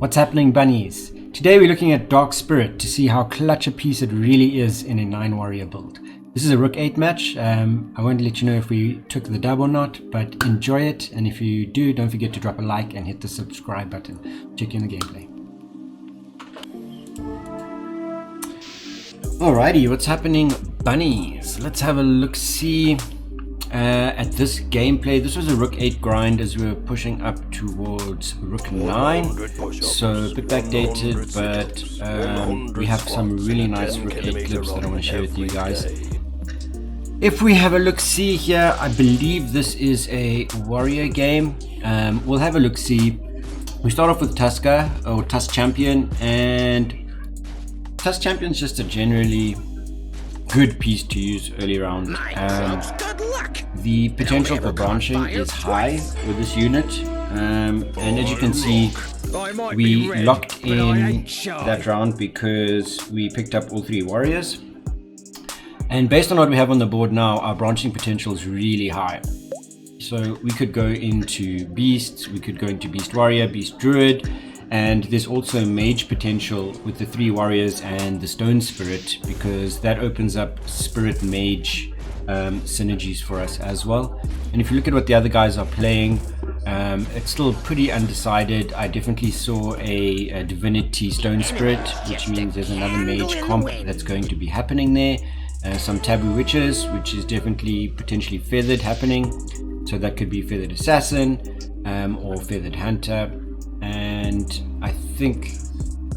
What's happening, bunnies? Today we're looking at Dark Spirit to see how clutch a piece it really is in a 9 warrior build. This is a Rook 8 match. I won't let you know if we took the dub or not, but enjoy it, and if you do, don't forget to drop a like and hit the subscribe button. Check you in the gameplay. Alrighty, what's happening, bunnies? Let's have a look-see at this gameplay. This was a Rook 8 grind as we were pushing up towards Rook 9, so a bit backdated, but we have some really nice Rook 8 clips that I want to share with you guys. If we have a look-see here, I believe this is a warrior game. We'll have a look-see. We start off with Tusker, or Tusk Champion, and Tusk Champion's just a generally good piece to use early round. The potential for branching is high with this unit, and as you can see, we locked in that round because we picked up all 3 warriors, and based on what we have on the board now, our branching potential is really high. So we could go into beasts, we could go into beast warrior, beast druid, and there's also mage potential with the 3 warriors and the stone spirit, because that opens up spirit mage synergies for us as well. And if you look at what the other guys are playing, it's still pretty undecided. I definitely saw a divinity stone spirit, which means there's another mage comp that's going to be happening there. Some taboo witches, which is definitely potentially feathered happening, so that could be feathered assassin or feathered hunter. And I think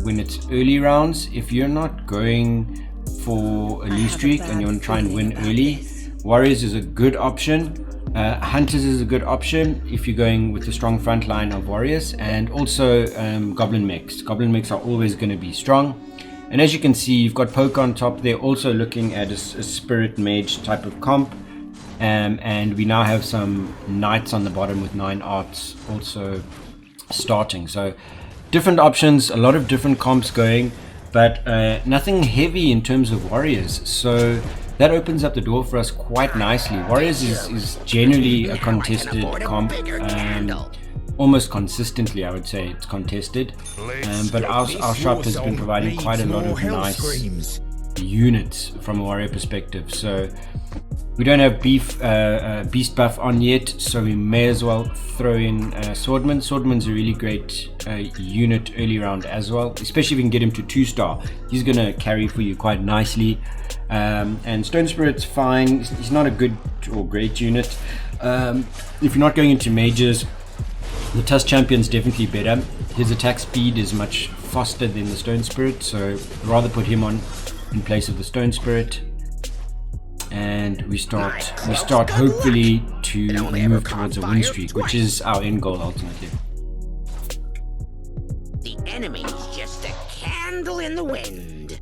when it's early rounds, if you're not going for a loose streak and you want to try and win early, warriors is a good option. Hunters is a good option if you're going with a strong front line of warriors, and also goblin mechs. Goblin mechs are always going to be strong. And as you can see, you've got poke on top there, also looking at a spirit mage type of comp. And we now have some knights on the bottom with 9 arts also starting. So different options, a lot of different comps going, but nothing heavy in terms of warriors. So that opens up the door for us quite nicely. Warriors is generally a contested comp. Almost consistently, I would say it's contested, but our shop has been providing quite a lot of nice units from a warrior perspective. So we don't have beast buff on yet, so we may as well throw in Swordman. Swordman's a really great unit early round as well, especially if we can get him to 2-star. He's going to carry for you quite nicely. And Stone Spirit's fine. He's not a good or great unit. If you're not going into mages, the Tusk Champion's definitely better. His attack speed is much faster than the Stone Spirit, so I'd rather put him on in place of the Stone Spirit. And we start hopefully to move towards a win streak, which is our end goal ultimately. The enemy's just a candle in the wind.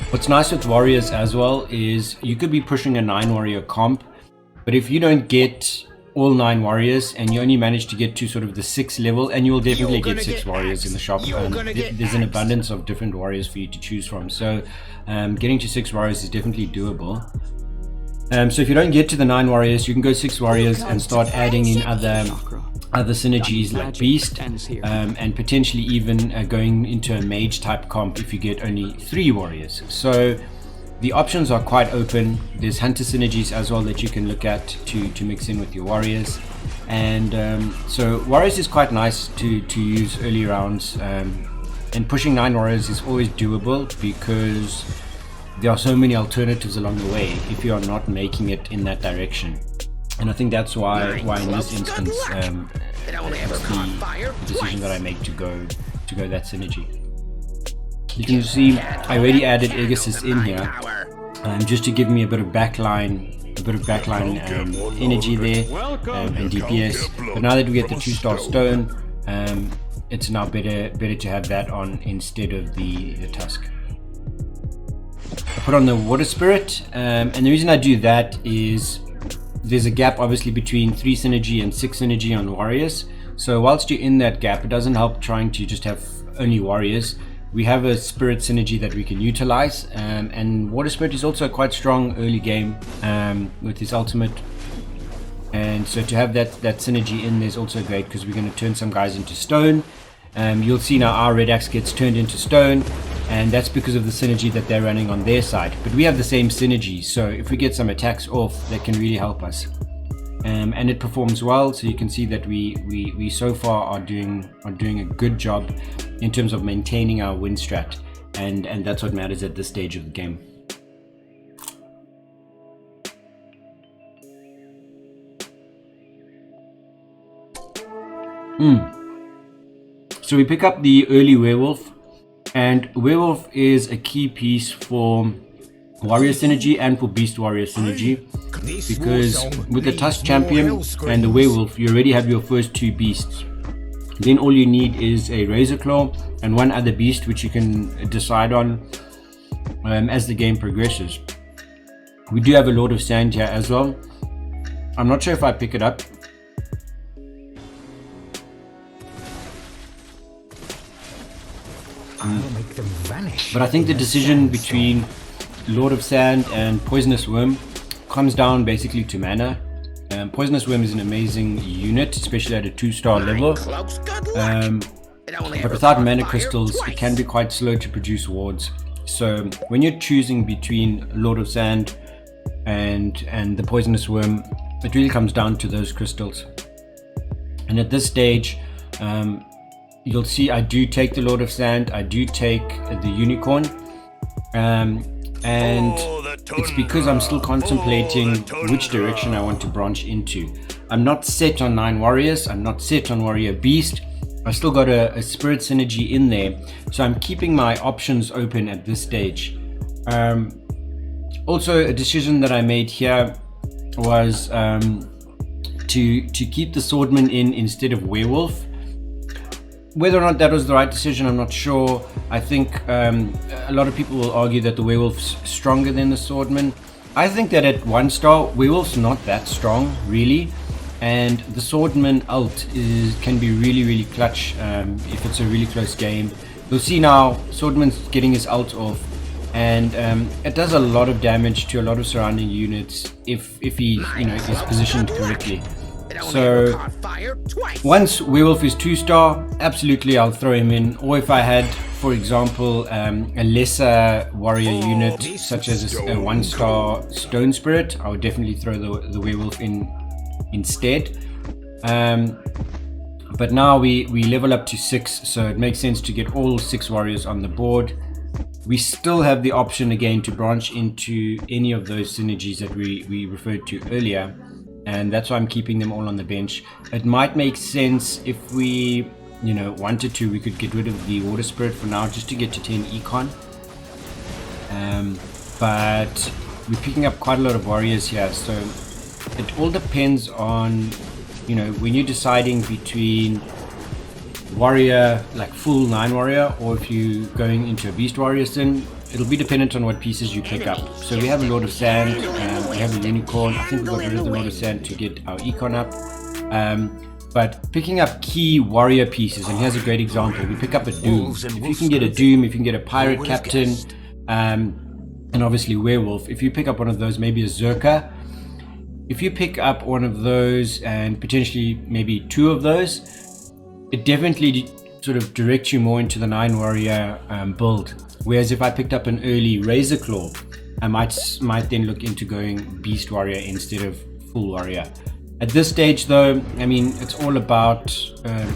What's nice with warriors as well is you could be pushing a 9 warrior comp, but if you don't get all 9 warriors and you only manage to get to sort of the 6th level, and you will definitely get 6 warriors in the shop. There's an abundance of different warriors for you to choose from, so getting to 6 warriors is definitely doable. So if you don't get to the 9 warriors, you can go 6 warriors and start adding in other synergies like beast, and potentially even going into a mage type comp if you get only 3 warriors. So the options are quite open. There's hunter synergies as well that you can look at to mix in with your warriors, and so warriors is quite nice to use early rounds, and pushing 9 warriors is always doable because there are so many alternatives along the way if you are not making it in that direction. And I think that's why in this instance that's the decision that I make to go that synergy. You can see I already added Egasis in here, just to give me a bit of backline energy there, and DPS. But now that we get the 2-star stone, it's now better to have that on instead of the Tusk. I put on the water spirit, and the reason I do that is there's a gap obviously between 3 synergy and 6 synergy on warriors. So whilst you're in that gap, it doesn't help trying to just have only warriors. We have a spirit synergy that we can utilize, and water spirit is also quite strong early game with his ultimate, and so to have that synergy in there is also great, because we're going to turn some guys into stone, you'll see now our red axe gets turned into stone, and that's because of the synergy that they're running on their side. But we have the same synergy, so if we get some attacks off, that can really help us. And it performs well, so you can see that we so far are doing a good job in terms of maintaining our win strat, and that's what matters at this stage of the game. So we pick up the early werewolf, and werewolf is a key piece for warrior synergy and for beast warrior synergy, because with the tusk champion and the werewolf you already have your first two beasts. Then all you need is a razor claw and one other beast, which you can decide on as the game progresses. We do have a Lord of Sand here as well. I'm not sure if I pick it up. But I think the decision between Lord of Sand and Poisonous Worm comes down basically to mana. Poisonous Worm is an amazing unit, especially at a 2-star level. But without mana crystals, it can be quite slow to produce wards. So when you're choosing between Lord of Sand and the Poisonous Worm, it really comes down to those crystals. And at this stage, you'll see I do take the Lord of Sand, I do take the Unicorn, and it's because I'm still contemplating which direction I want to branch into. I'm not set on 9 warriors, I'm not set on warrior beast, I've still got a spirit synergy in there, so I'm keeping my options open at this stage. Also, a decision that I made here was to keep the swordman in instead of werewolf. Whether or not that was the right decision, I'm not sure. I think a lot of people will argue that the werewolf's stronger than the swordman. I think that at 1-star, werewolf's not that strong, really. And the swordman ult can be really clutch if it's a really close game. You'll see now, swordman's getting his ult off, and it does a lot of damage to a lot of surrounding units if he is positioned correctly. So once werewolf is 2-star, absolutely I'll throw him in. Or if I had, for example, a lesser warrior unit such as a 1-star stone spirit, I would definitely throw the werewolf in instead. But now we level up to 6, so it makes sense to get all 6 warriors on the board. We still have the option again to branch into any of those synergies that we referred to earlier, and that's why I'm keeping them all on the bench. It might make sense if we wanted to, we could get rid of the water spirit for now just to get to 10 econ, but we're picking up quite a lot of warriors here, so it all depends on when you're deciding between warrior, like full 9 warrior, or if you're going into a beast warrior sin. It'll be dependent on what pieces you pick up. So we have a Lord of Sand, we have a Unicorn. I think we got rid of the Lord of Sand to get our econ up. But picking up key warrior pieces, and here's a great example. We pick up a Doom. If you can get a Doom, if you can get a Pirate Captain, and obviously Werewolf. If you pick up one of those, maybe a Zerka. If you pick up one of those and potentially maybe 2 of those, it definitely sort of directs you more into the 9 warrior build. Whereas if I picked up an early Razor Claw, I might then look into going Beast Warrior instead of Full Warrior. At this stage though, I mean, it's all about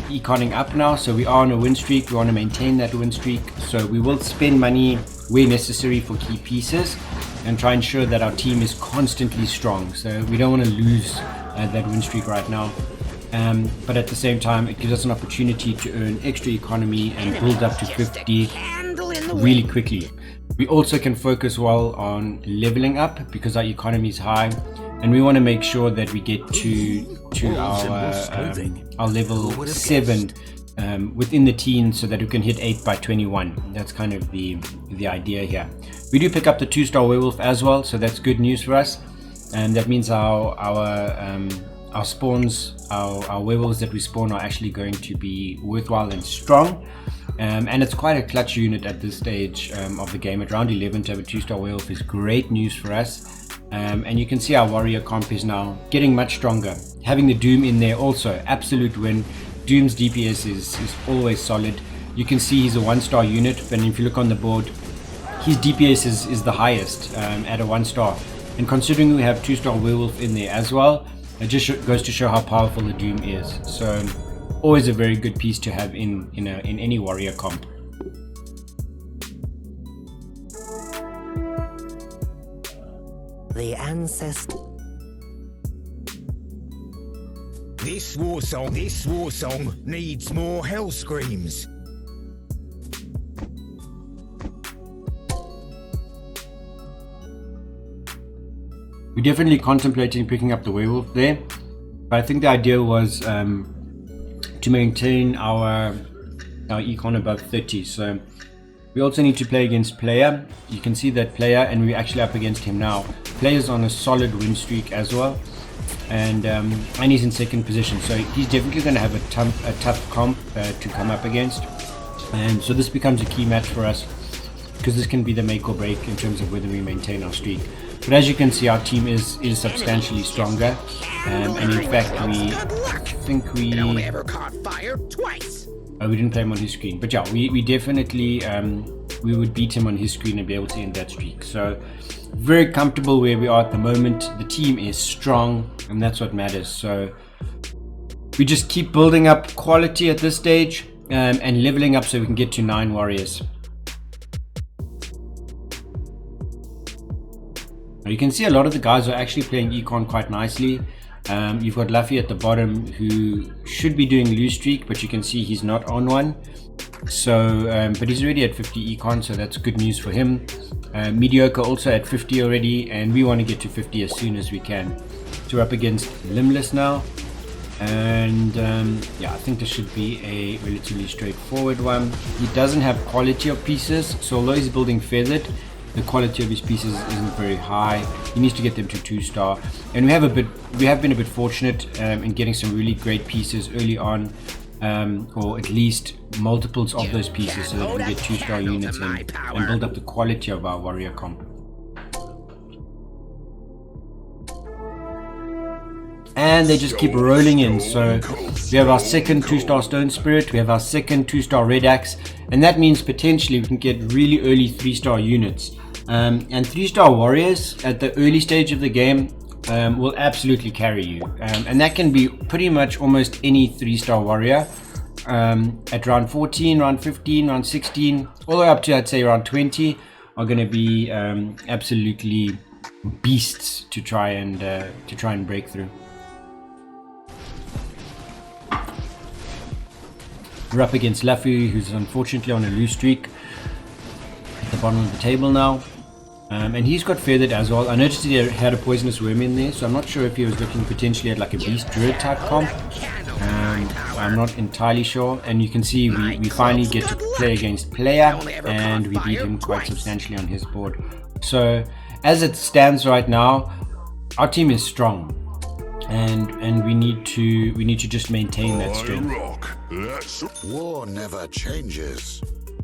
econing up now, so we are on a win streak, we want to maintain that win streak, so we will spend money where necessary for key pieces and try and ensure that our team is constantly strong, so we don't want to lose that win streak right now. But at the same time, it gives us an opportunity to earn extra economy and build up to 50 really quickly. We also can focus well on leveling up because our economy is high, and we want to make sure that we get to our level 7 within the teens so that we can hit 8 by 21. That's kind of the idea here. We do pick up the 2-star werewolf as well, so that's good news for us, and that means our spawns, our werewolves that we spawn are actually going to be worthwhile and strong. And it's quite a clutch unit at this stage of the game. At round 11 to have a 2-star werewolf is great news for us. And you can see our warrior comp is now getting much stronger. Having the Doom in there also, absolute win. Doom's DPS is always solid. You can see he's a 1-star unit, but if you look on the board, his DPS is the highest at a 1-star. And considering we have 2-star Werewolf in there as well, it just goes to show how powerful the Doom is. So always a very good piece to have in any warrior comp. The ancestor. This war song needs more hell screams. We're definitely contemplating picking up the Werewolf there, but I think the idea was to maintain our econ above 30. So we also need to play against Player. You can see that Player, and we're actually up against him now. Player's on a solid win streak as well, and he's in second position, so he's definitely going to have a tough comp to come up against. And so this becomes a key match for us, because this can be the make or break in terms of whether we maintain our streak. But as you can see, our team is substantially stronger, and in fact we Never caught fire twice. we didn't play him on his screen, but yeah, we definitely we would beat him on his screen and be able to end that streak. So very comfortable where we are at the moment. The team is strong, and that's what matters. So we just keep building up quality at this stage, and leveling up so we can get to 9 warriors. Now you can see a lot of the guys are actually playing econ quite nicely. You've got Luffy at the bottom, who should be doing lose streak, but you can see he's not on one. So but he's already at 50 econ, so that's good news for him. Mediocre also at 50 already, and we want to get to 50 as soon as we can. So we're up against Limbless now, and yeah, I think this should be a relatively straightforward one. He doesn't have quality of pieces, so although he's building feathered, the quality of his pieces isn't very high. He needs to get them to 2-star, and we have been a bit fortunate in getting some really great pieces early on, or at least multiples of those pieces, so that we get 2-star units and build up the quality of our warrior comp. And they just keep rolling in. So we have our second 2-star Stone Spirit, we have our second 2-star Red Axe, and that means potentially we can get really early 3-star units. And 3-star warriors at the early stage of the game will absolutely carry you. And that can be pretty much almost any 3-star warrior at round 14, round 15, round 16, all the way up to, I'd say, round 20 are going to be absolutely beasts to try and break through. We're up against Luffy, who's unfortunately on a lose streak at the bottom of the table now. And he's got feathered as well. I noticed he had a poisonous worm in there, so I'm not sure if he was looking potentially at like a beast druid type comp. I'm not entirely sure. And you can see we finally get to play against Player, and we beat him quite substantially on his board. So as it stands right now, our team is strong, and we need to just maintain that strength. War never changes.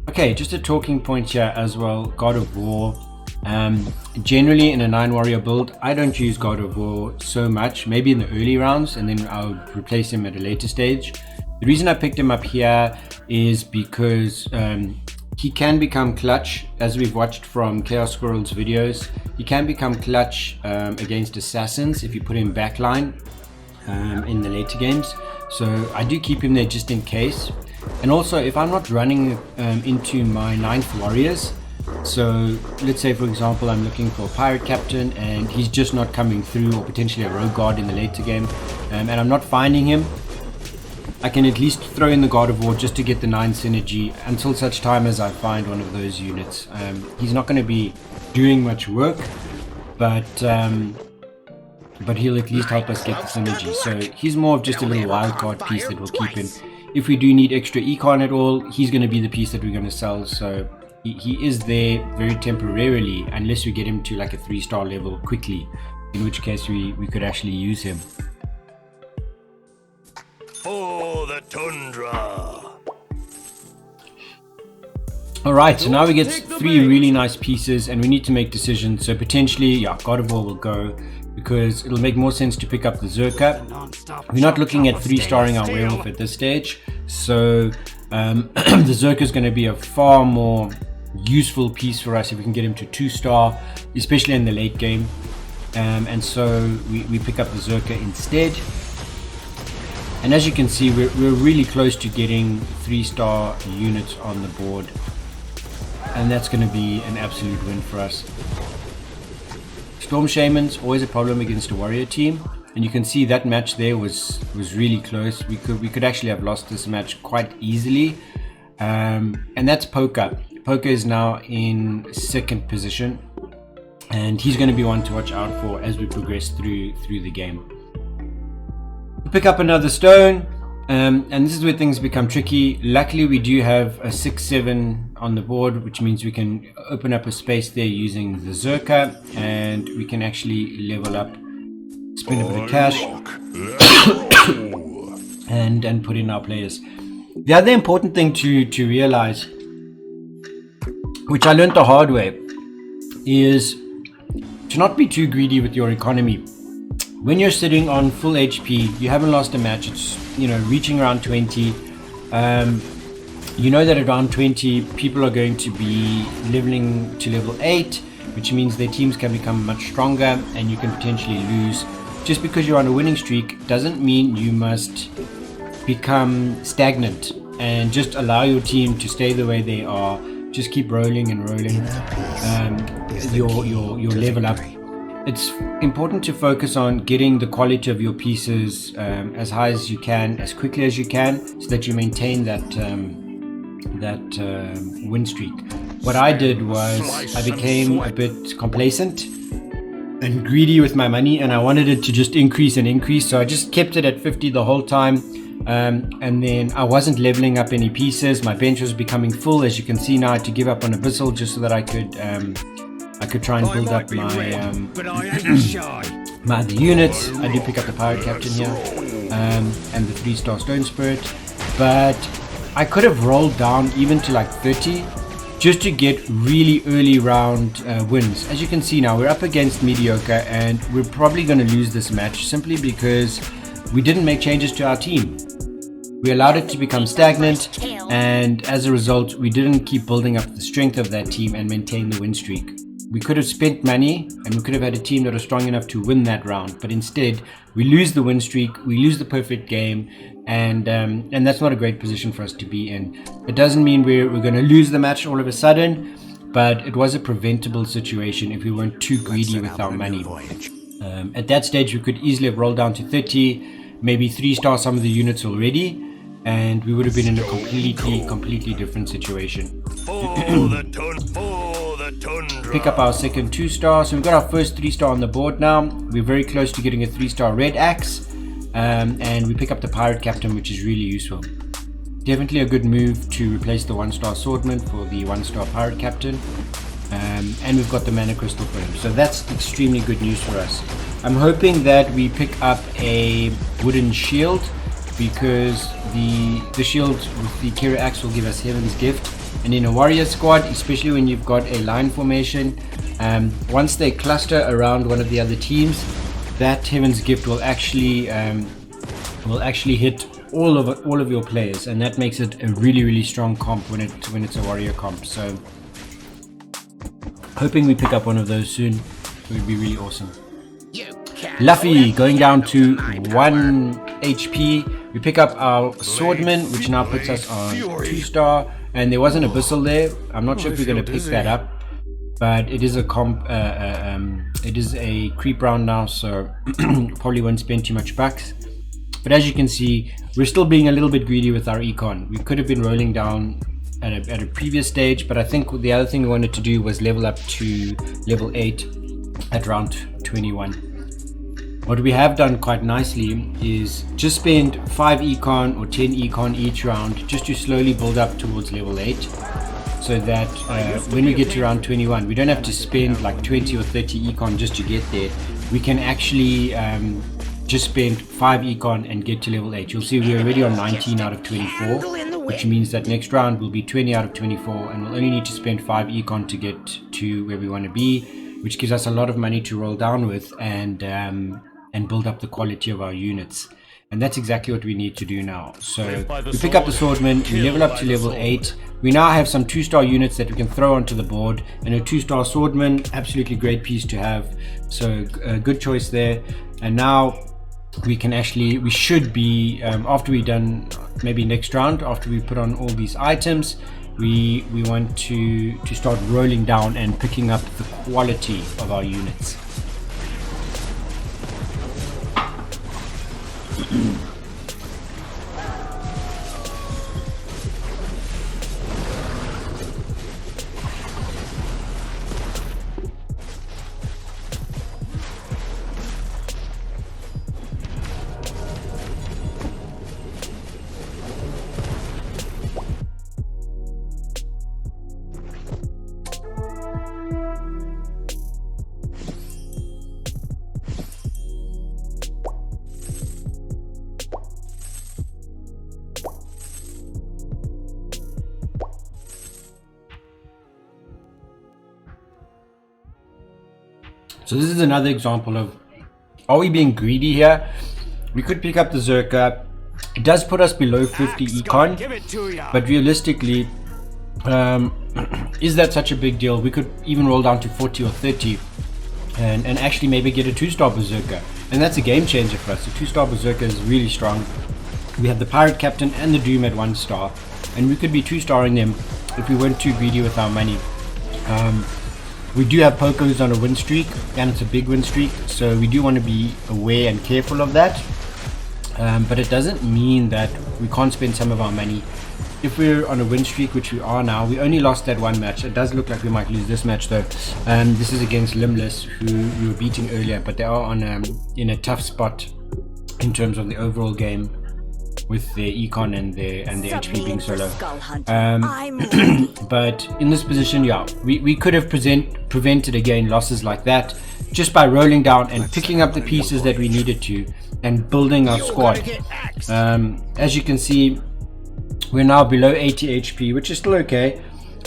Okay, just a talking point here as well. God of War. Generally in a 9 warrior build, I don't use God of War so much, maybe in the early rounds, and then I'll replace him at a later stage. The reason I picked him up here is because he can become clutch, as we've watched from Chaos Squirrel's videos. He can become clutch against assassins if you put him backline in the later games. So I do keep him there just in case. And also, if I'm not running into my 9th warriors, so let's say for example I'm looking for a pirate captain and he's just not coming through, or potentially a rogue guard in the later game, and I'm not finding him, I can at least throw in the God of War just to get the 9 synergy until such time as I find one of those units. He's not going to be doing much work, but he'll at least help us get the synergy. So he's more of just a little wildcard piece that we'll keep in. If we do need extra econ at all, he's going to be the piece that we're going to sell. So he is there very temporarily, unless we get him to like a 3-star level quickly, in which case we could actually use him. For the tundra. Alright, so now we get 3 really nice pieces and we need to make decisions. So potentially, yeah, God of War will go. We because it'll make more sense to pick up the Zerka. We're not looking at 3-starring our werewolf at this stage, so the Zerka is going to be a far more useful piece for us if we can get him to 2-star, especially in the late game. And so we pick up the Zerka instead. And as you can see, we're really close to getting 3-star units on the board, and that's going to be an absolute win for us. Storm Shaman's always a problem against a warrior team, and you can see that match there was really close. We could actually have lost this match quite easily, and that's Poker. Poker is now in 2nd position, and he's going to be one to watch out for as we progress through the game. We pick up another stone, and this is where things become tricky. Luckily, we do have a 6-7 on the board, which means we can open up a space there using the Zerka, and we can actually level up, spend a bit of cash, and put in our players. The other important thing to realize, which I learned the hard way, is to not be too greedy with your economy. When you're sitting on full HP, you haven't lost a match, it's, you know, reaching around 20. You know that around 20 people are going to be leveling to level 8, which means their teams can become much stronger and you can potentially lose. Just because you're on a winning streak doesn't mean you must become stagnant and just allow your team to stay the way they are. Just keep rolling and rolling your level up. It's important to focus on getting the quality of your pieces as high as you can, as quickly as you can, so that you maintain that win streak. What I did was I became a bit complacent and greedy with my money, and I wanted it to just increase and increase, so I just kept it at 50 the whole time. And then I wasn't leveling up any pieces. My bench was becoming full. As you can see now, I had to give up on Abyssal just so that I could try and build up my other units. I did pick up the Pirate Captain here, and the 3-star Stone Spirit, but I could have rolled down even to like 30 just to get really early round wins. As you can see now, we're up against mediocre, and we're probably going to lose this match simply because we didn't make changes to our team. We allowed it to become stagnant, and as a result, we didn't keep building up the strength of that team and maintain the win streak. We could have spent money and we could have had a team that was strong enough to win that round, but instead we lose the win streak, we lose the perfect game, and that's not a great position for us to be in. It doesn't mean we're going to lose the match all of a sudden, but it was a preventable situation if we weren't too greedy with our money. At that stage we could easily have rolled down to 30, maybe 3-star some of the units already, and we would have been in a completely different situation. Pick up our second 2-star. So we've got our first 3-star on the board now. We're very close to getting a 3-star red axe, and we pick up the Pirate Captain, which is really useful. Definitely a good move to replace the 1-star Swordman for the 1-star Pirate Captain, and we've got the Mana Crystal for him, so that's extremely good news for us. I'm hoping that we pick up a wooden shield, because the shield with the Kira Axe will give us Heaven's Gift. And in a warrior squad, especially when you've got a line formation, once they cluster around one of the other teams, that Heaven's Gift will actually hit all of your players, and that makes it a really strong comp when it's a warrior comp. So hoping we pick up one of those soon. It would be really awesome. Luffy going down to 1 HP. We pick up our Swordman, which now puts us on 2-star, and there was an Abyssal there. I'm not sure if we're going to pick that up, but it is a it is a creep round now, so probably won't spend too much bucks. But as you can see, we're still being a little bit greedy with our econ. We could have been rolling down at a previous stage, but I think the other thing we wanted to do was level up to level 8 at round 21. What we have done quite nicely is just spend 5 econ or 10 econ each round just to slowly build up towards level 8, so that when we get to round 21 we don't have to spend like 20 or 30 econ just to get there. We can actually just spend 5 econ and get to level 8. You'll see we're already on 19 out of 24, which means that next round will be 20 out of 24, and we'll only need to spend 5 econ to get to where we want to be. which gives us a lot of money to roll down with and build up the quality of our units. And that's exactly what we need to do now. So we pick up the swordman, we level up to level 8. We now have some 2-star units that we can throw onto the board, and a 2-star swordman, absolutely great piece to have. So a good choice there. And now we should be, after we're done, maybe next round, after we put on all these items, we want to start rolling down and picking up the quality of our units. So this is another example of, are we being greedy here? We could pick up the Zerka. It does put us below 50 econ, but realistically, is that such a big deal? We could even roll down to 40 or 30 and actually maybe get a 2-star Berserker. And that's a game changer for us. The 2-star Berserker is really strong. We have the Pirate Captain and the Doom at 1-star, and we could be 2-starring them if we weren't too greedy with our money. We do have Pokos on a win streak, and it's a big win streak, so we do want to be aware and careful of that. But it doesn't mean that we can't spend some of our money. If we're on a win streak, which we are now, we only lost that one match. It does look like we might lose this match though. This is against Limbless, who we were beating earlier, but they are on in a tough spot in terms of the overall game, with their econ and their HP being so low. But in this position, yeah, we could have prevented again losses like that just by rolling down and picking up the pieces that we needed to and building our squad. As you can see, we're now below 80 HP, which is still okay.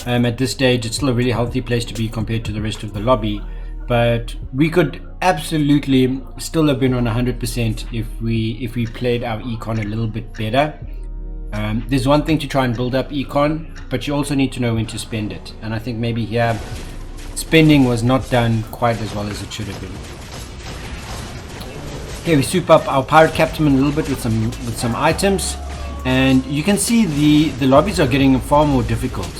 At this stage, it's still a really healthy place to be compared to the rest of the lobby. But we could absolutely still have been on 100% if we played our econ a little bit better. There's one thing to try and build up econ, but you also need to know when to spend it. And I think maybe here, spending was not done quite as well as it should have been. Okay, we soup up our Pirate Captain a little bit with some items, and you can see the lobbies are getting far more difficult.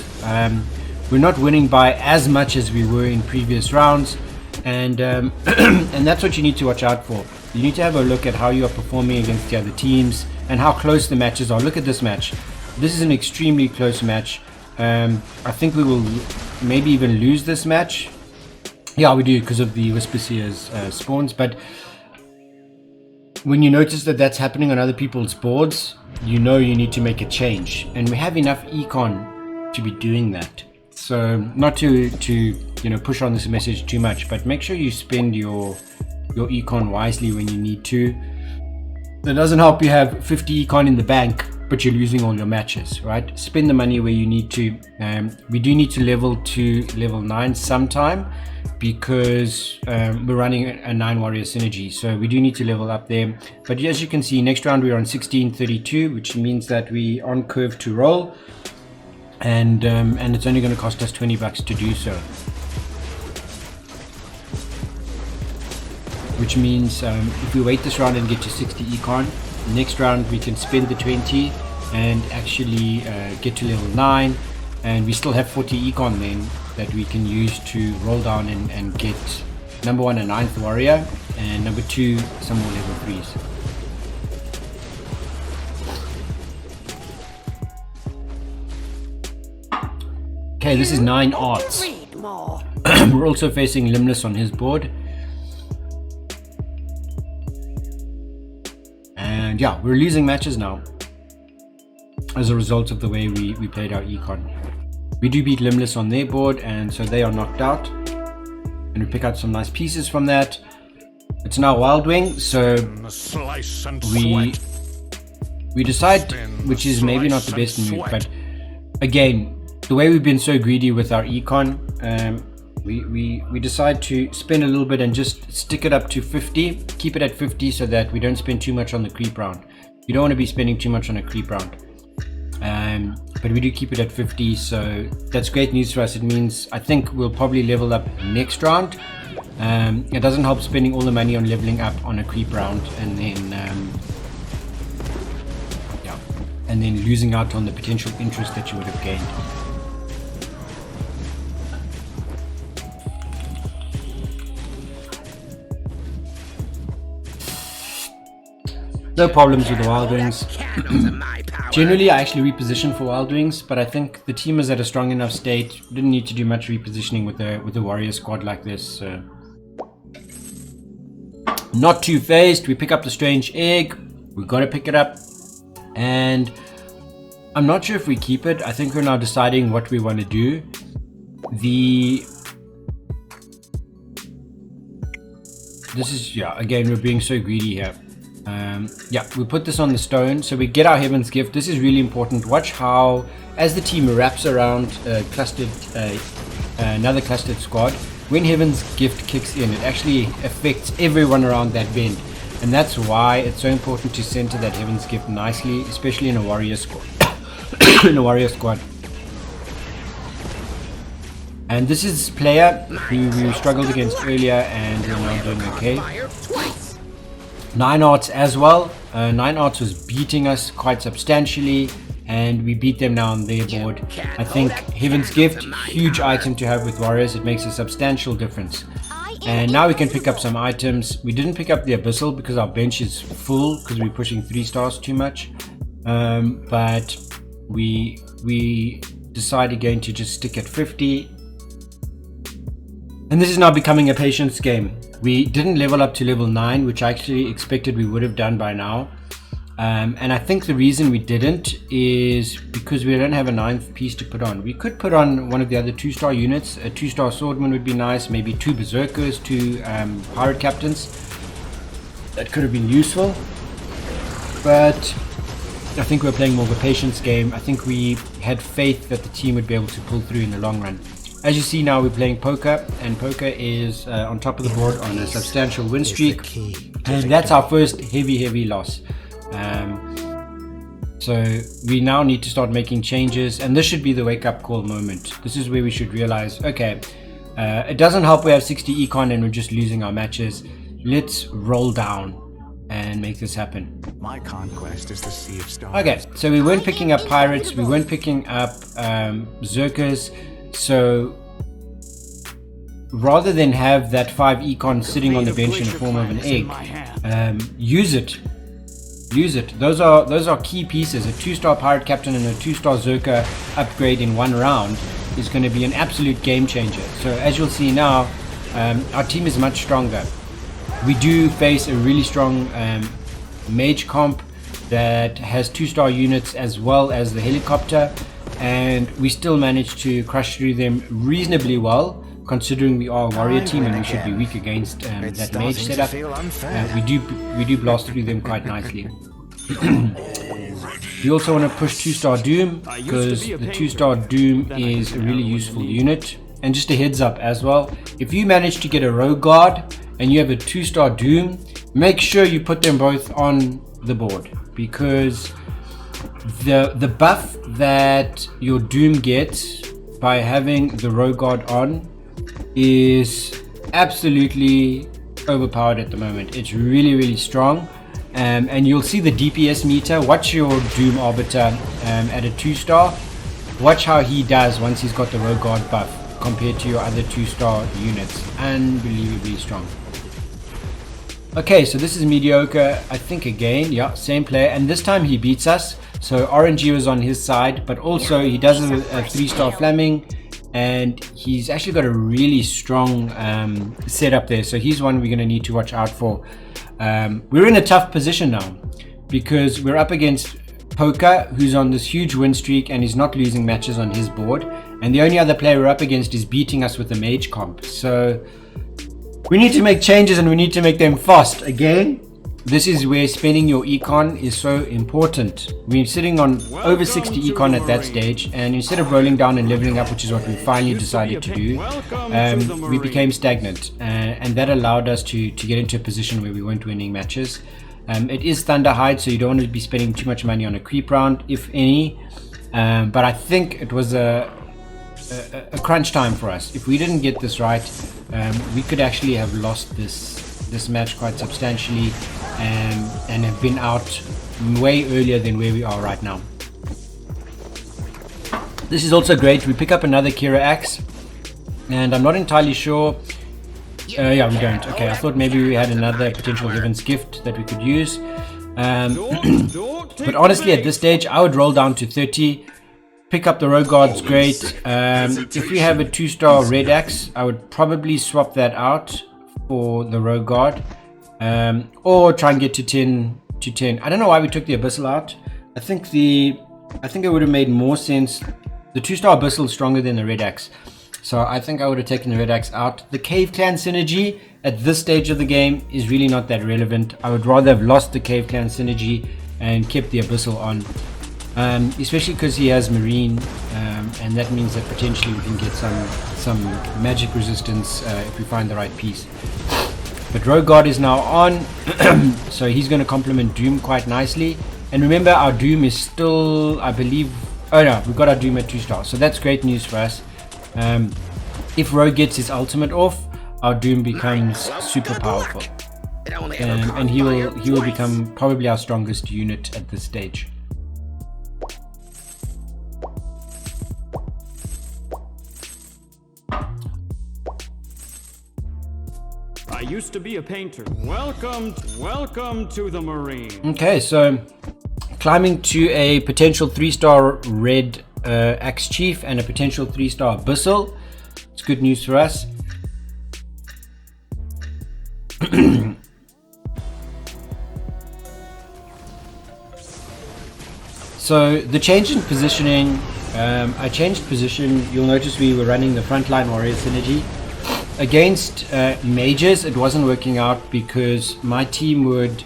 We're not winning by as much as we were in previous rounds, and and that's what you need to watch out for. You need to have a look at how you are performing against the other teams and how close the matches are. Look at this match. This is an extremely close match. I think we will maybe even lose this match. Yeah, we do, because of the Whisperseer's spawns. But when you notice that that's happening on other people's boards, you know you need to make a change, and we have enough econ to be doing that. So not to push on this message too much, but make sure you spend your econ wisely when you need to. That doesn't help you have 50 econ in the bank but you're losing all your matches, right? Spend the money where you need to. We do need to level to level 9 sometime, because we're running a 9 warrior synergy, so we do need to level up there. But as you can see, next round we're on 1632, which means that we're on curve to roll, and it's only going to cost us 20 bucks to do so. Which means if we wait this round and get to 60 econ, next round we can spend the 20 and actually get to level 9, and we still have 40 econ then that we can use to roll down and get number 1 a 9th warrior, and number 2 some more level 3s. Okay, this is 9 arts. We're also facing Limbless on his board. And yeah, we're losing matches now as a result of the way we played our econ. We do beat Limbless on their board, and so they are knocked out. And we pick out some nice pieces from that. It's now Wild Wing, so we decide, which is maybe not the best move, but again, the way we've been so greedy with our econ, we decide to spend a little bit and just stick it up to 50. Keep it at 50 so that we don't spend too much on the creep round. You don't want to be spending too much on a creep round. But we do keep it at 50, so that's great news for us. It means I think we'll probably level up next round. It doesn't help spending all the money on leveling up on a creep round and then losing out on the potential interest that you would have gained. No problems with the Wild Wings. Generally, I actually reposition for Wild Wings, but I think the team is at a strong enough state. Didn't need to do much repositioning with a warrior squad like this. So. Not too phased. We pick up the strange egg. We got to pick it up, and I'm not sure if we keep it. I think we're now deciding what we want to do. This is, yeah, again, we're being so greedy here. Yeah, we put this on the stone, so we get our Heaven's Gift. This is really important. Watch how, as the team wraps around another clustered squad, when Heaven's Gift kicks in, it actually affects everyone around that bend. And that's why it's so important to center that Heaven's Gift nicely, especially in a warrior squad. In a warrior squad. And this is player who we struggled against earlier, and we're now doing okay. 9 Arts as well. 9 Arts was beating us quite substantially, and we beat them now on their board. I think Heaven's Gift, huge item to have with warriors. It makes a substantial difference. And now we can pick up some items. We didn't pick up the Abyssal because our bench is full because we're pushing 3 stars too much. But we decide again to just stick at 50. And this is now becoming a patience game. We didn't level up to level 9, which I actually expected we would have done by now. And I think the reason we didn't is because we don't have a 9th piece to put on. We could put on one of the other 2-star units. A 2-star Swordman would be nice. Maybe 2 Berserkers, 2 Pirate Captains. That could have been useful. But I think we're playing more of a patience game. I think we had faith that the team would be able to pull through in the long run. As you see now, we're playing poker, and poker is on top of the board on a substantial win streak, and that's our first heavy loss. So we now need to start making changes, and this should be the wake-up call moment. This is where we should realize, okay, it doesn't help we have 60 econ and we're just losing our matches. Let's roll down and make this happen. My conquest is the Sea of Stars. Okay, so we weren't picking up pirates, we weren't picking up berserkers. So rather than have that 5 econ sitting on the bench in the form of an egg, use it. Those are key pieces. A 2-star pirate captain and a 2-star Zerker upgrade in 1 round is going to be an absolute game changer. So as you'll see now, our team is much stronger. We do face a really strong mage comp that has 2-star units as well as the helicopter, and we still managed to crush through them reasonably well, considering we are a warrior team and we should be weak against that mage setup. We do blast through them quite nicely. We also want to push 2-star Doom, because the 2-star Doom is a really useful unit. And just a heads up as well, if you manage to get a Rogue Guard and you have a 2-star Doom, make sure you put them both on the board, because the buff that your Doom gets by having the Rogue Guard on is absolutely overpowered at the moment. It's really strong, and you'll see the DPS meter. Watch your Doom Arbiter at a 2-star. Watch how he does once he's got the Rogue Guard buff compared to your other 2-star units. Unbelievably strong. Okay, so this is mediocre. I think again, yeah, same player, and this time he beats us. So RNG was on his side, but also he does a 3-star Flaming, and he's actually got a really strong setup there. So he's one we're going to need to watch out for. We're in a tough position now because we're up against Poker, who's on this huge win streak and he's not losing matches on his board. And the only other player we're up against is beating us with the mage comp. So we need to make changes, and we need to make them fast. Again, this is where spending your econ is so important. We're sitting on over 60 econ at that stage, and instead of rolling down and leveling up, which is what we finally decided to do, we became stagnant, and that allowed us to get into a position where we weren't winning matches. It is Thunderhide, so you don't want to be spending too much money on a creep round, if any, but I think it was a crunch time for us. If we didn't get this right, we could actually have lost this match quite substantially, and have been out way earlier than where we are right now. This is also great. We pick up another Kira axe, and I'm not entirely sure. Yeah, we don't. Okay, I thought maybe we had another potential Heaven's Gift that we could use. But honestly, at this stage, I would roll down to 30. Pick up the Rogue Guard's great. If we have a 2-star red axe, I would probably swap that out for the Rogue Guard, or try and get to 10. I don't know why we took the Abyssal out. I think it would have made more sense. The 2-star Abyssal is stronger than the red axe, so I think I would have taken the red axe out. The Cave Clan synergy at this stage of the game is really not that relevant. I would rather have lost the Cave Clan synergy and kept the Abyssal on. Especially because he has Marine, and that means that potentially we can get some magic resistance if we find the right piece. But Rogue Guard is now on, so he's going to complement Doom quite nicely. And remember, our Doom is still, I believe, oh no, we've got our Doom at 2-star, so that's great news for us. If Rogue gets his ultimate off, our Doom becomes super powerful, and he will become probably our strongest unit at this stage. I used to be a painter. Welcome to the Marine. Okay, so climbing to a potential 3-star red Axe Chief and a potential 3-star Abyssal. It's good news for us. So the change in positioning, I changed position. You'll notice we were running the frontline warrior synergy. Against mages, it wasn't working out because my team would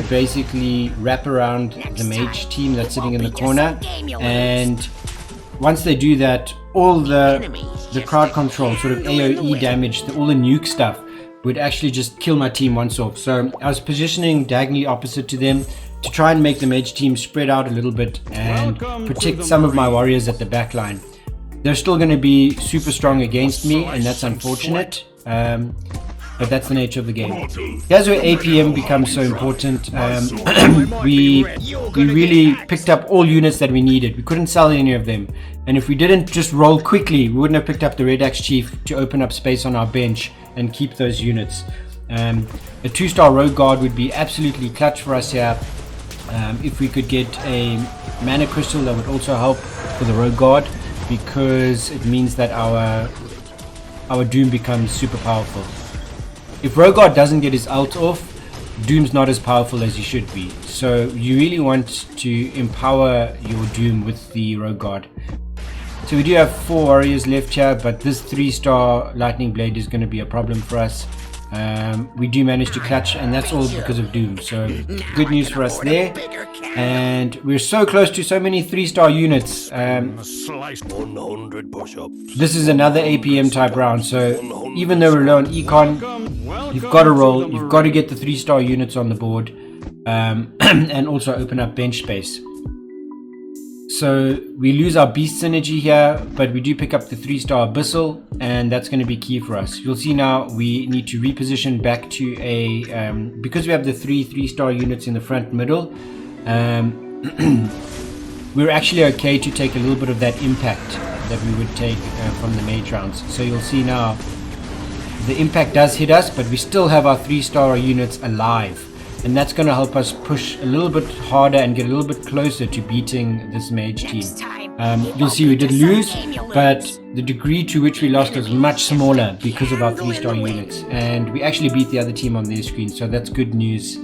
basically wrap around the mage team that's sitting in the corner, and once they do that, all the crowd control, sort of AoE damage, all the nuke stuff would actually just kill my team once off. So I was positioning diagonally opposite to them to try and make the mage team spread out a little bit and protect some of my warriors at the back line. They're still going to be super strong against me, and that's unfortunate, but that's the nature of the game. Here's where APM becomes so important. We really picked up all units that we needed. We couldn't sell any of them, and if we didn't just roll quickly, we wouldn't have picked up the Red Axe Chief to open up space on our bench and keep those units. A 2-star Rogue Guard would be absolutely clutch for us here. If we could get a Mana Crystal, that would also help for the Rogue Guard, because it means that our Doom becomes super powerful. If Rogue Guard doesn't get his ult off, Doom's not as powerful as he should be. So you really want to empower your Doom with the Rogue Guard. So we do have 4 warriors left here, but this 3-star Lightning Blade is going to be a problem for us. We do manage to clutch, and that's all because of Doom. So good news for us there. And we're so close to so many 3-star units. Slice 100 push-ups. This is another APM type round, so even though we're low on econ, you've got to roll, you've got to get the 3-star units on the board, and also open up bench space. So we lose our beast synergy here, but we do pick up the 3-star Abyssal, and that's going to be key for us. You'll see now we need to reposition back to a, because we have the 3-star units in the front middle, we're actually okay to take a little bit of that impact that we would take from the mage rounds. So you'll see now the impact does hit us, but we still have our 3-star units alive, and that's going to help us push a little bit harder and get a little bit closer to beating this mage team. You'll see we did lose, but the degree to which we lost was much smaller because of our 3-star units, and we actually beat the other team on their screen, so that's good news.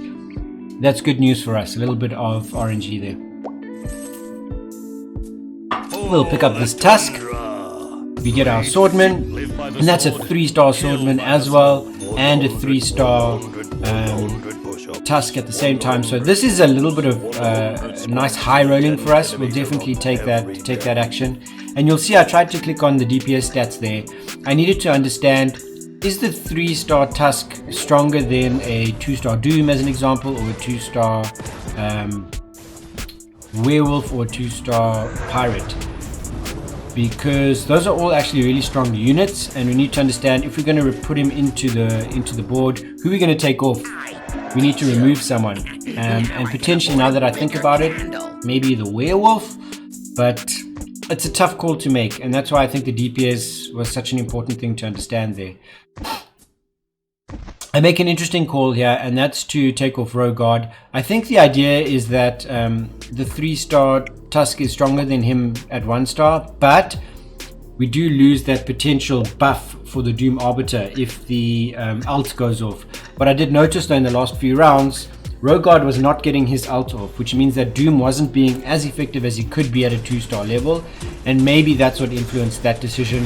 That's good news for us. A little bit of RNG there. We'll pick up this Tusk. We get our Swordman, and that's a 3-star Swordman as well, and a 3-star Tusk at the same time. So this is a little bit of nice high rolling for us. We'll definitely take that action. And you'll see I tried to click on the DPS stats there. I needed to understand, is the 3-star Tusk stronger than a 2-star Doom as an example, or a 2-star Werewolf, or a 2-star Pirate? Because those are all actually really strong units, and we need to understand if we're going to put him into the board, who are we going to take off? We need to remove someone, and potentially, now that I think about it, maybe the Werewolf, but it's a tough call to make, and that's why I think the DPS was such an important thing to understand there. I make an interesting call here, and that's to take off Rogard. I think the idea is that the 3-star Tusk is stronger than him at 1-star, but we do lose that potential buff for the Doom Arbiter if the ult goes off. What I did notice though in the last few rounds, Rogard was not getting his ult off, which means that Doom wasn't being as effective as he could be at a 2-star level, and maybe that's what influenced that decision.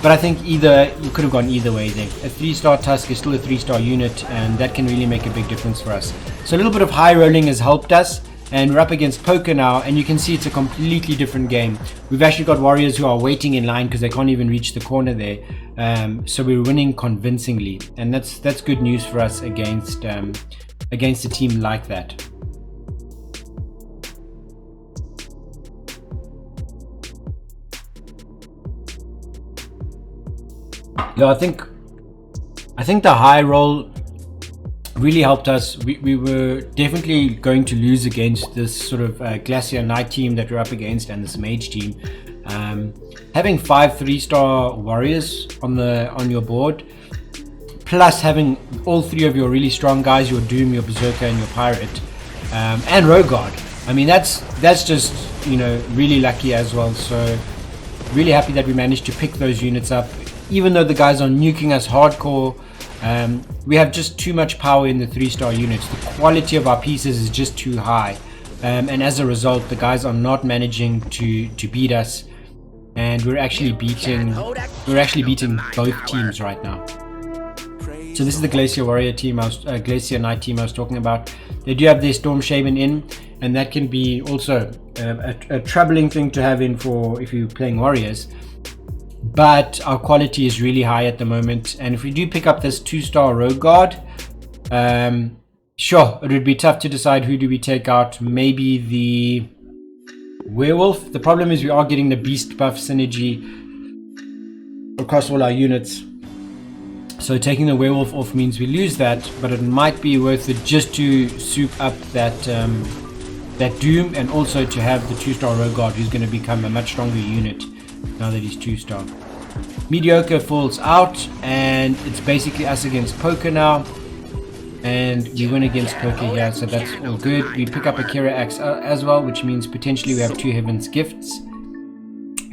But I think you could have gone either way there. A 3-star Tusk is still a 3-star unit, and that can really make a big difference for us. So a little bit of high rolling has helped us, and we're up against Poker now, and you can see it's a completely different game. We've actually got warriors who are waiting in line because they can't even reach the corner there. So we're winning convincingly, and that's good news for us against a team like that. Yeah, I think the high roll really helped us. We were definitely going to lose against this sort of Glacier Knight team that we're up against, and this Mage team. Having 5 3-star warriors on your board, plus having all 3 of your really strong guys, your Doom, your Berserker, and your Pirate, and Rogard. I mean, that's just, you know, really lucky as well. So really happy that we managed to pick those units up. Even though the guys are nuking us hardcore, we have just too much power in the 3-star units. The quality of our pieces is just too high, and as a result, the guys are not managing to beat us, and we're actually beating both teams right now. So this is the Glacier Warrior team, Glacier Knight team I was talking about. They do have their Storm Shaman in, and that can be also a troubling thing to have in for if you're playing warriors. But our quality is really high at the moment, and if we do pick up this 2-star Rogard, sure, it would be tough to decide who do we take out. Maybe the Werewolf. The problem is we are getting the Beast buff synergy across all our units, so taking the Werewolf off means we lose that, but it might be worth it just to soup up that Doom, and also to have the 2-star Rogard, who's going to become a much stronger unit now that he's 2-star. Mediocre falls out, and it's basically us against Poker now, and we win against Poker here, so that's all good. We pick up a Kira Axe as well, which means potentially we have 2 Heaven's Gifts,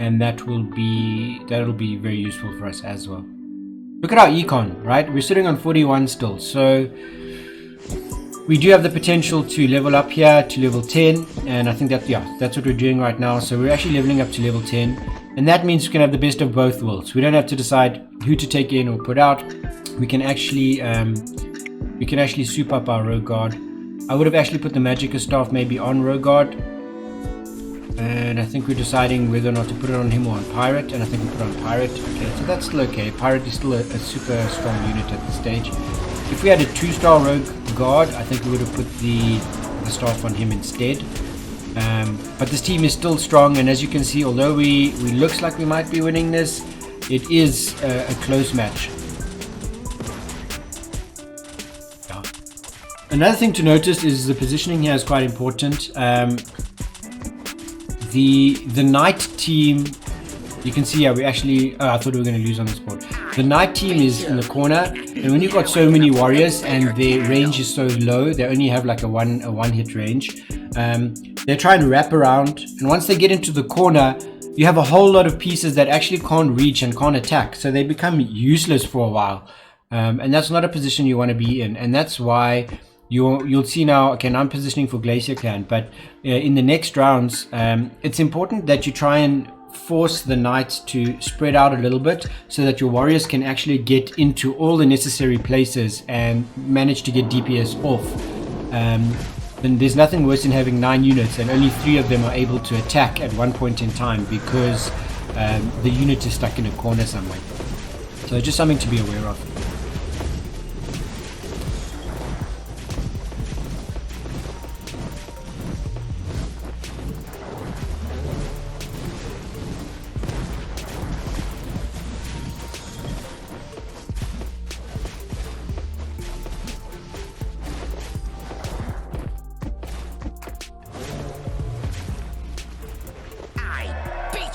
and that'll be very useful for us as well. Look at our econ, right? We're sitting on 41 still, so we do have the potential to level up here to level 10, and I think that's what we're doing right now. So we're actually leveling up to level 10, and that means we can have the best of both worlds. We don't have to decide who to take in or put out. We can actually soup up our Rogard. I would have actually put the Magicka staff maybe on Rogard, and I think we're deciding whether or not to put it on him or on Pirate, and I think we put it on Pirate. Okay, so that's still okay. Pirate is still a super strong unit at this stage. If we had a 2-star Rogard, I think we would have put the staff on him instead. But this team is still strong, and as you can see, although we looks like we might be winning this, it is a close match. Another thing to notice is the positioning here is quite important. The Knight team, you can see we actually, I thought we were going to lose on this board. The Knight team is in the corner, and when you've got so many warriors and their range is so low, they only have like a one hit range, they're trying to wrap around, and once they get into the corner, you have a whole lot of pieces that actually can't reach and can't attack, so they become useless for a while, and that's not a position you want to be in, and that's why you'll see now. Okay, now I'm positioning for Glacier Clan, but in the next rounds, it's important that you try and force the knights to spread out a little bit so that your warriors can actually get into all the necessary places and manage to get DPS off. then there's nothing worse than having 9 units and only 3 of them are able to attack at one point in time because the unit is stuck in a corner somewhere. So just something to be aware of.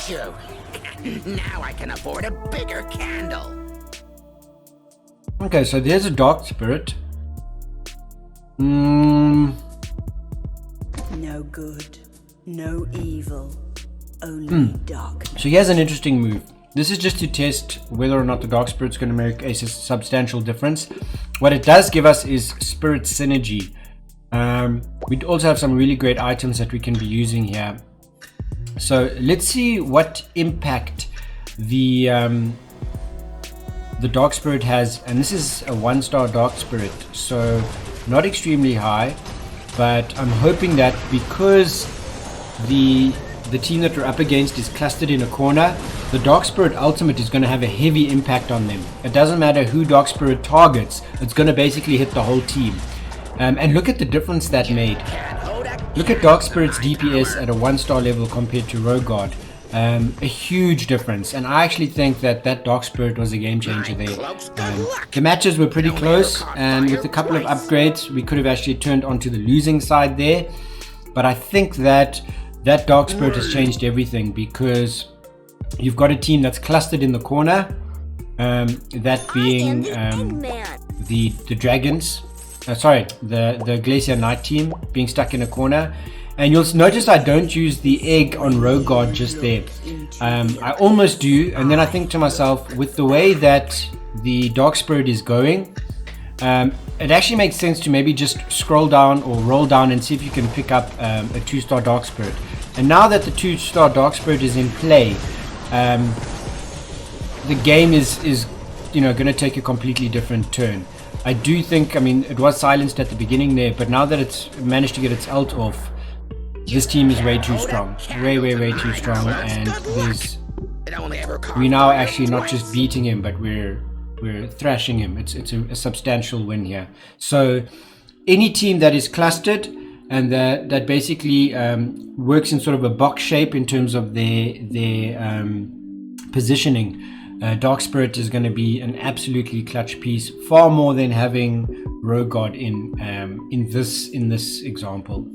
You. Now I can afford a bigger candle. Okay, so there's a dark spirit. No good, no evil, only dark. So here's an interesting move. This is just to test whether or not the dark spirit's going to make a substantial difference. What it does give us is spirit synergy. We also have some really great items that we can be using here. So let's see what impact the dark spirit has, and this is a 1-star dark spirit, so not extremely high, but I'm hoping that because the team that we're up against is clustered in a corner, the dark spirit ultimate is going to have a heavy impact on them. It doesn't matter who dark spirit targets, it's going to basically hit the whole team. And look at the difference that made. Look at Dark Spirit's DPS at a 1-star level compared to Rogue Guard. A huge difference, and I actually think that Dark Spirit was a game changer there. The matches were pretty close, and with a couple of upgrades we could have actually turned onto the losing side there, but I think that Dark Spirit has changed everything, because you've got a team that's clustered in the corner, that being the Dragons. The Glacier Knight team being stuck in a corner, and you'll notice I don't use the egg on Rogue Guard just there. I almost do, and then I think to myself, with the way that the Dark Spirit is going, it actually makes sense to maybe just scroll down or roll down and see if you can pick up a 2-star Dark Spirit. And now that the 2-star Dark Spirit is in play, the game is going to take a completely different turn. I do think, I mean, it was silenced at the beginning there, but now that it's managed to get its ult off, this team is way too strong. Way too strong, and we're now actually not just beating him, but we're thrashing him. It's a substantial win here. So any team that is clustered and that basically works in sort of a box shape in terms of their positioning, Dark Spirit is going to be an absolutely clutch piece, far more than having Rogue Guard in this example.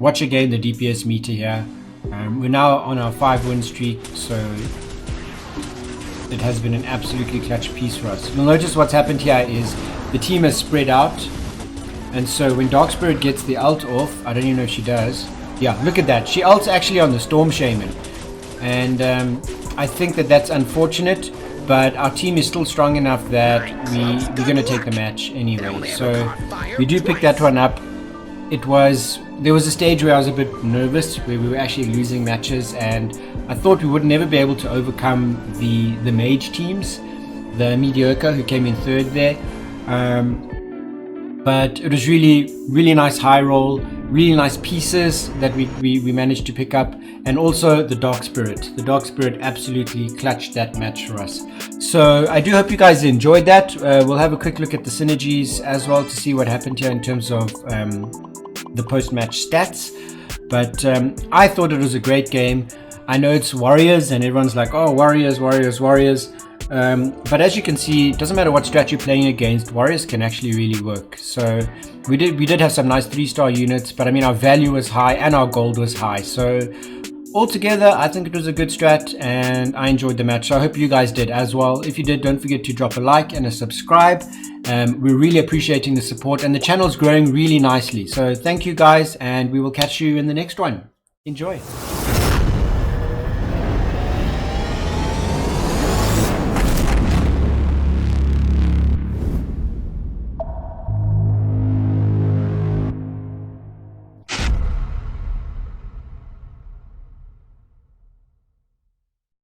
Watch again the DPS meter here. We're now on our 5-win streak, so it has been an absolutely clutch piece for us. You'll notice what's happened here is the team has spread out, and so when Dark Spirit gets the ult off, I don't even know if she does. Yeah, look at that. She ults actually on the Storm Shaman. And I think that's unfortunate, but our team is still strong enough that we're going to take the match anyway. So we do pick that one up. There was a stage where I was a bit nervous, where we were actually losing matches, and I thought we would never be able to overcome the mage teams, the mediocre who came in 3rd there. But it was really nice high roll, really nice pieces that we managed to pick up, and also the Dark Spirit. The Dark Spirit absolutely clutched that match for us. So I do hope you guys enjoyed that. We'll have a quick look at the synergies as well to see what happened here in terms of the post-match stats. But I thought it was a great game. I know it's Warriors and everyone's like, oh, Warriors. But as you can see, it doesn't matter what strat you're playing against, Warriors can actually really work. So we did have some nice 3-star units, but I mean our value was high and our gold was high. So altogether, I think it was a good strat and I enjoyed the match. So I hope you guys did as well. If you did, don't forget to drop a like and a subscribe. We're really appreciating the support, and the channel's growing really nicely. So thank you guys, and we will catch you in the next one. Enjoy.